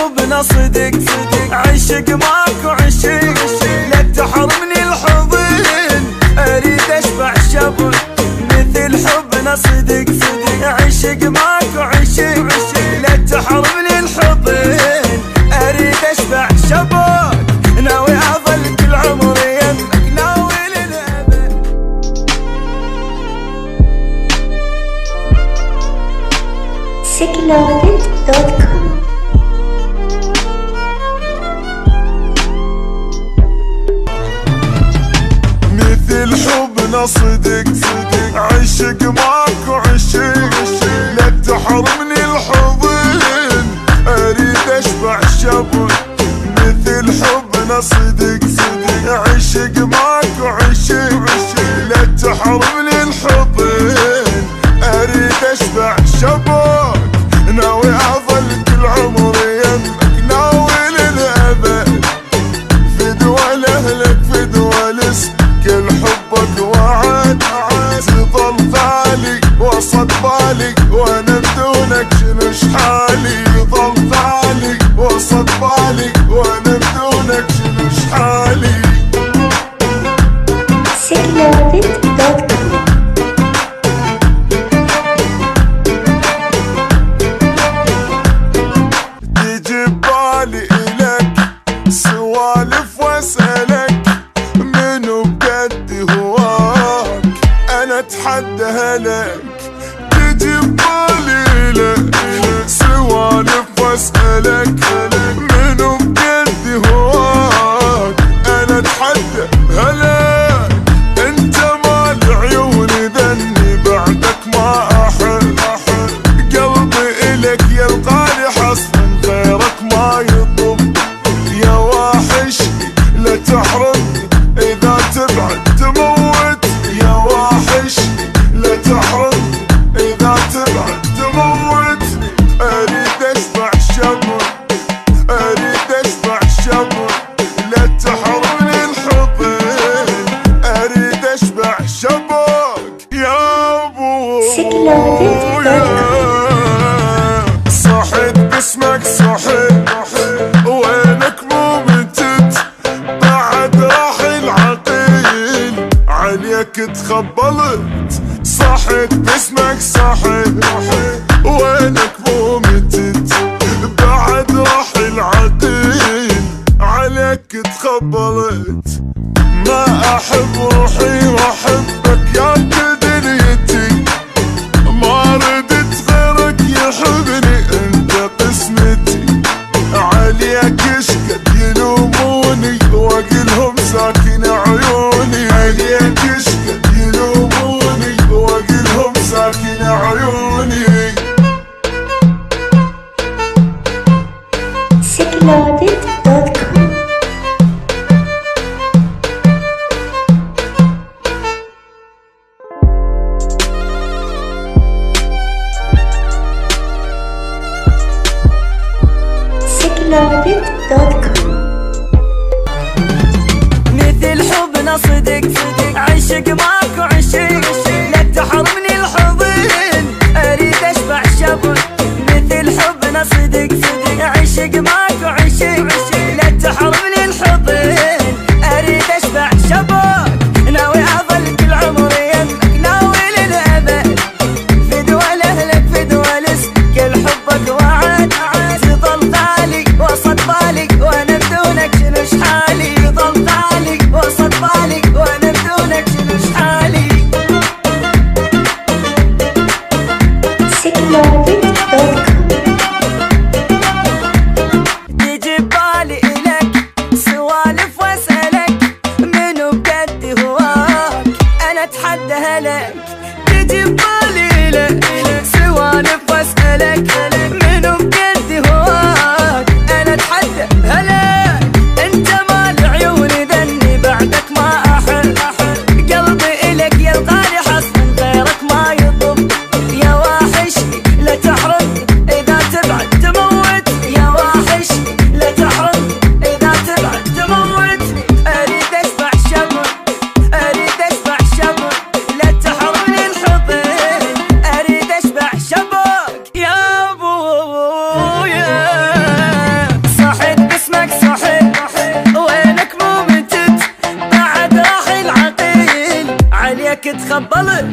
حبنا صدق عشق ماكو عشق، لا تحرمني الحضن اريد اشبع شبك. مثل حبنا صدق عشق ماكو عشق، لا تحرمني الحضن اريد اشبع شبك. ناوي اظل كل عمري يمك ناوي للابد. Seekloaded.com. مثل حبنا صدق عشق ماكو عشق، لا تحرمني الحضن اريد اشبع شبك. مثل حبنا صدق عشق ماكو عشق، لا تحرمني الحضن اريد اشبع شبك. ناوي اظل كل عمري يمك ناوي للابد. فدوى لاهلك فدوى كل حبك وعد، تظل ثالي وسط بالي وانا بدونك شنش حالي. ظل ثالي وسط بالي وانا بدونك شنش حالي. Seekloaded.com. تجي ببالي الك سوالف واسالك منو بجد هواك انا اتحدى لك. تجي ببالي لك سوالف واسالك منو بجد هواك انا اتحدى لك. انت مال عيوني ذني بعدك ما احب، قلبي الك يلقاني حصن غيرك ما يطب. يا واحشني لا تحرمني اذا تبعد تموت. يا واحشني لا تحرمني اذا تبعد تموتني. اريد اشبع شمر اريد اشبع شمر، لا تحرمني الحضن اريد اشبع شبك. يا ابو صحيت باسمك صحيت وينك مو متت بعد راح العقيل عليك تخبلت. صحيت باسمك صحيت وينك مو متت بعد راح العقيل عليك تخبلت. ما احب روحي واحبك يا دنيتي، ما ردت غيرك يحبني انت قسمتي. عليك اشقد يلوموني واقلهم ساكن عيوني. عليك اشقد يلوموني واقلهم ساكن عيوني. Seekloaded.com. Seekloaded.com. مثل حبنا صدق عشق ماكو عشق، لا تحرمني الحضن اريد اشبع شبك. مثل حبنا صدق عشق ماكو عشق، لا تحرمني الحضن اريد اشبع شبك. ناوي اظل كل عمري يمك ناوي للابد. فدوى لاهلك فدوى كل حبك وعد، تظل ثالي وسط بالي وانا بدونك شنش حالي. ظل ثالي وسط بالي وانا بدونك شنش حالي. Seekloaded.com. خبله